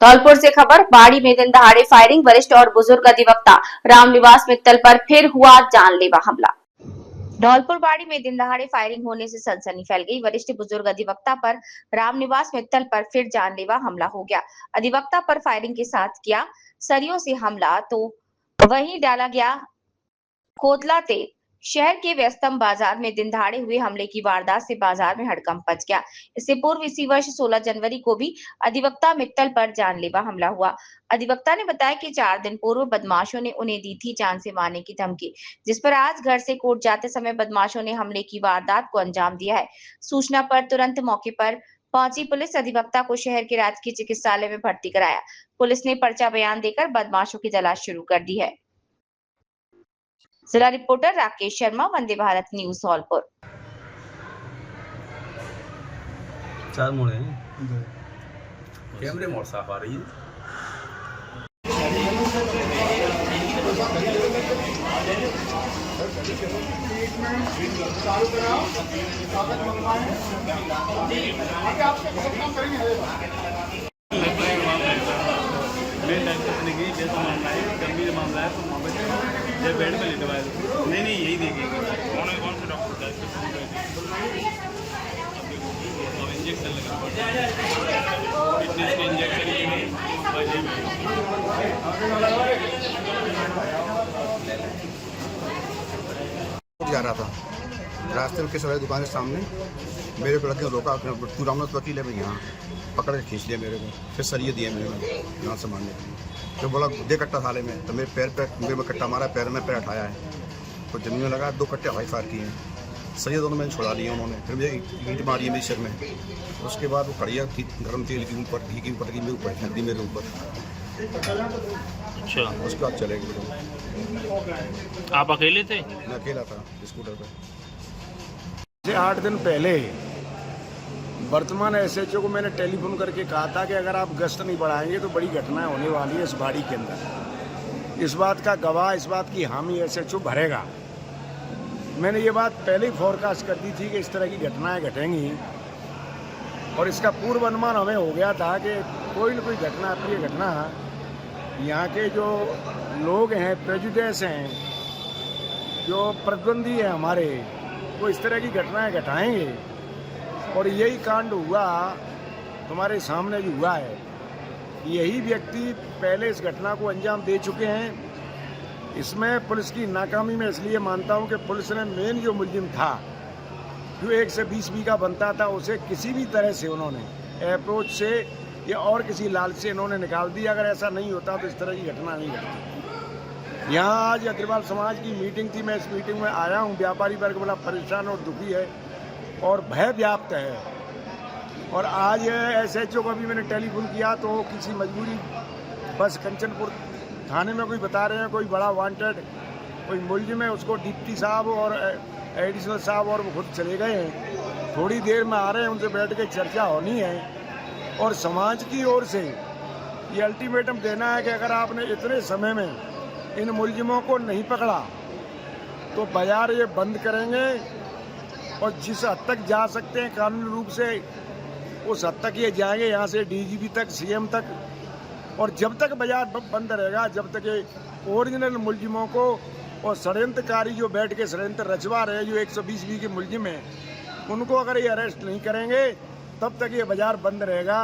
धौलपुर से खबर। बाड़ी में दिन दहाड़े फायरिंग, वरिष्ठ और बुजुर्ग अधिवक्ता रामनिवास मित्तल पर फिर हुआ जानलेवा हमला। धौलपुर बाड़ी में दिन दहाड़े फायरिंग होने से सनसनी फैल गई। वरिष्ठ बुजुर्ग अधिवक्ता पर रामनिवास मित्तल पर फिर जानलेवा हमला हो गया। अधिवक्ता पर फायरिंग के साथ किया सरियों से हमला तो वहीं डाला गया कोतला तेल। शहर के व्यस्तम बाजार में दिन दहाड़े हुए हमले की वारदात से बाजार में हड़कंप मच गया। इससे पूर्व इसी वर्ष 16 जनवरी को भी अधिवक्ता मित्तल पर जानलेवा हमला हुआ। अधिवक्ता ने बताया कि 4 दिन पूर्व बदमाशों ने उन्हें दी थी जान से मारने की धमकी, जिस पर आज घर से कोर्ट जाते समय बदमाशों ने हमले की वारदात को अंजाम दिया है। सूचना पर तुरंत मौके पर पहुंची पुलिस अधिवक्ता को शहर के राजकीय चिकित्सालय में भर्ती कराया। पुलिस ने पर्चा बयान देकर बदमाशों की तलाश शुरू कर दी है। जिला रिपोर्टर राकेश शर्मा, वंदे भारत न्यूज, धौलपुर। चार मोड़ हैं। कैमरे मोड़ साफ आ रही है। जैसा मामला है, गंभीर मामला है तो जब बेड में लिटवाया नहीं यही देखेंगे कौन से डॉक्टर इंजेक्शन लगा फिटनेस के इंजेक्शन जा रहा था रास्ते में किसी दुकान के सामने मेरे को लड़के रोका, तू रामनाथ वकील है भाई, यहाँ पकड़ के खींच लिया मेरे को, फिर सरिये दिए मेरे को यहाँ से मारने के लिए। तो बोला दे कट्टा थाले में, तो मेरे पैर पे मेरे में कट्टा मारा, पैर में पैर हटाया है तो जमीन में लगा, 2 कट्टे हाई फायर किए हैं। सरिये दोनों मैंने छुड़ा लिए उन्होंने, फिर मुझे ईंट मारी है मेरे सिर में। उसके बाद वो कड़िया थी गर्म तेल के ऊपर, घी के ऊपर की मेरे ऊपर फेंक दी मेरे ऊपर। अच्छा, उसके बाद चले गए। आप अकेले थे? मैं अकेला था स्कूटर पर। 8 दिन पहले वर्तमान एसएचओ को मैंने टेलीफोन करके कहा था कि अगर आप गश्त नहीं बढ़ाएंगे तो बड़ी घटनाएं होने वाली है इस बाड़ी के अंदर। इस बात का गवाह, इस बात की हामी एसएचओ भरेगा। मैंने ये बात पहले ही फोरकास्ट कर दी थी कि इस तरह की घटनाएं घटेंगी और इसका पूर्व अनुमान हमें हो गया था कि कोई न कोई घटना, अप्रिय घटना यहाँ के जो लोग हैं, प्रेजुडिस हैं, जो प्रतिद्वंदी हैं हमारे, वो इस तरह की घटनाएं घटाएंगे। और यही कांड हुआ तुम्हारे सामने जो हुआ है। यही व्यक्ति पहले इस घटना को अंजाम दे चुके हैं। इसमें पुलिस की नाकामी में इसलिए मानता हूं कि पुलिस ने मेन जो मुलजिम था, जो 1 से 20 बीघा बनता था, उसे किसी भी तरह से उन्होंने अप्रोच से या और किसी लालच से इन्होंने निकाल दिया। अगर ऐसा नहीं होता तो इस तरह की घटना नहीं घटती। यहाँ आज अग्रवाल समाज की मीटिंग थी, मैं इस मीटिंग में आया हूँ। व्यापारी वर्ग बड़ा परेशान और दुखी है और भय व्याप्त है। और आज एसएचओ को भी मैंने टेलीफोन किया तो किसी मजबूरी बस कंचनपुर थाने में कोई बता रहे हैं कोई बड़ा वांटेड कोई मुलजिम है, उसको डिप्टी साहब और एडिशनल साहब और वो खुद चले गए हैं। थोड़ी देर में आ रहे हैं, उनसे बैठ के चर्चा होनी है। और समाज की ओर से ये अल्टीमेटम देना है कि अगर आपने इतने समय में इन मुलजिमों को नहीं पकड़ा तो बाजार ये बंद करेंगे और जिस हद तक जा सकते हैं कानूनी रूप से उस हद तक ये जाएंगे, यहाँ से डीजीपी तक, सीएम तक। और जब तक बाजार बंद रहेगा, जब तक ये ओरिजिनल मुलजिमों को और षड्यंत्रकारी जो बैठ के षड्यंत्र रचवा रहे हैं, जो 120 बी के मुलजिम हैं, उनको अगर ये अरेस्ट नहीं करेंगे तब तक ये बाजार बंद रहेगा।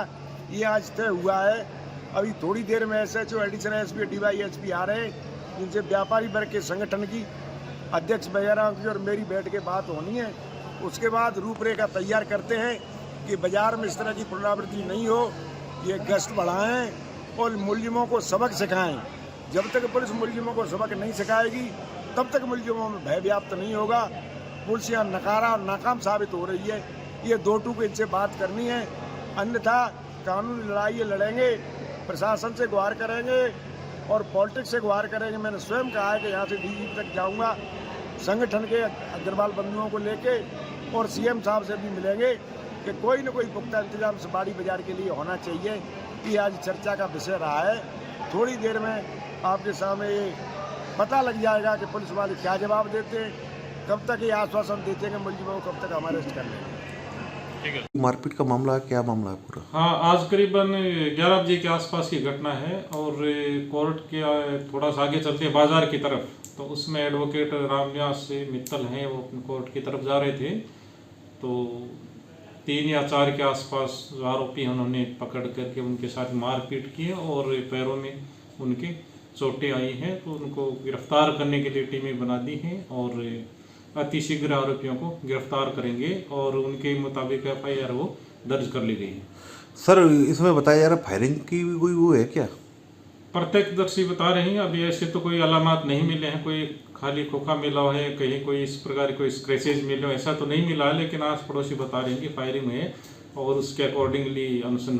ये आज तय हुआ है। अभी थोड़ी देर में एसएचओ, एडिशनल एसपी, डीवाईएसपी आ रहे हैं, जिनसे व्यापारी वर्ग के संगठन की अध्यक्ष वगैरह की और मेरी बैठ के बात होनी है। उसके बाद रूपरेखा तैयार करते हैं कि बाजार में इस तरह की पुनरावृत्ति नहीं हो। ये गश्त बढ़ाएं और मुलजिमों को सबक सिखाएं। जब तक पुलिस मुलजिमों को सबक नहीं सिखाएगी तब तक मुलजिमों में भय व्याप्त नहीं होगा। पुलिस यहाँ नकारा और नाकाम साबित हो रही है। ये 2 टूक इनसे बात करनी है, अन्यथा कानूनी लड़ाई ये लड़ेंगे, प्रशासन से गुहार करेंगे और पॉलिटिक्स से गुहार करेंगे। मैंने स्वयं कहा है कि यहाँ से डीजीपी तक जाऊँगा, संगठन के अग्रवाल बंधुओं को लेके, और सीएम साहब से भी मिलेंगे कि कोई न कोई पुख्ता इंतजाम बाड़ी बाजार के लिए होना चाहिए। ये आज चर्चा का विषय रहा है। थोड़ी देर में आपके सामने ये पता लग जाएगा कि पुलिस वाले क्या जवाब देते हैं, कब तक ये आश्वासन देते हैं कि मुलजिमों को कब तक हम अरेस्ट कर लेंगे। मारपीट का मामला है, क्या मामला है पूरा? हाँ, आज करीबन 11 बजे के आसपास की घटना है और कोर्ट के थोड़ा सा आगे चलते हैं बाजार की तरफ, तो उसमें एडवोकेट रामनिवास मित्तल हैं, वो कोर्ट की तरफ जा रहे थे, तो 3 या 4 के आसपास आरोपी उन्होंने पकड़ करके उनके साथ मारपीट की और पैरों में उनके चोटें आई हैं, तो उनको गिरफ्तार करने के लिए टीमें बना दी हैं और अतिशीघ्र आरोपियों को गिरफ्तार करेंगे और उनके मुताबिक FIR वो दर्ज कर ली गई है। सर इसमें बताया जा रहा है फायरिंग की भी कोई वो है क्या? प्रत्यक्षदर्शी बता रहे हैं, अभी ऐसे तो कोई अलामत नहीं मिले हैं, कोई खाली खोखा मिला है, कहीं कोई इस प्रकार कोई स्क्रैचेज मिले, ऐसा तो नहीं मिला है, लेकिन आस पड़ोसी बता रहे हैं कि फायरिंग है और उसके अकॉर्डिंगली अनुसंधान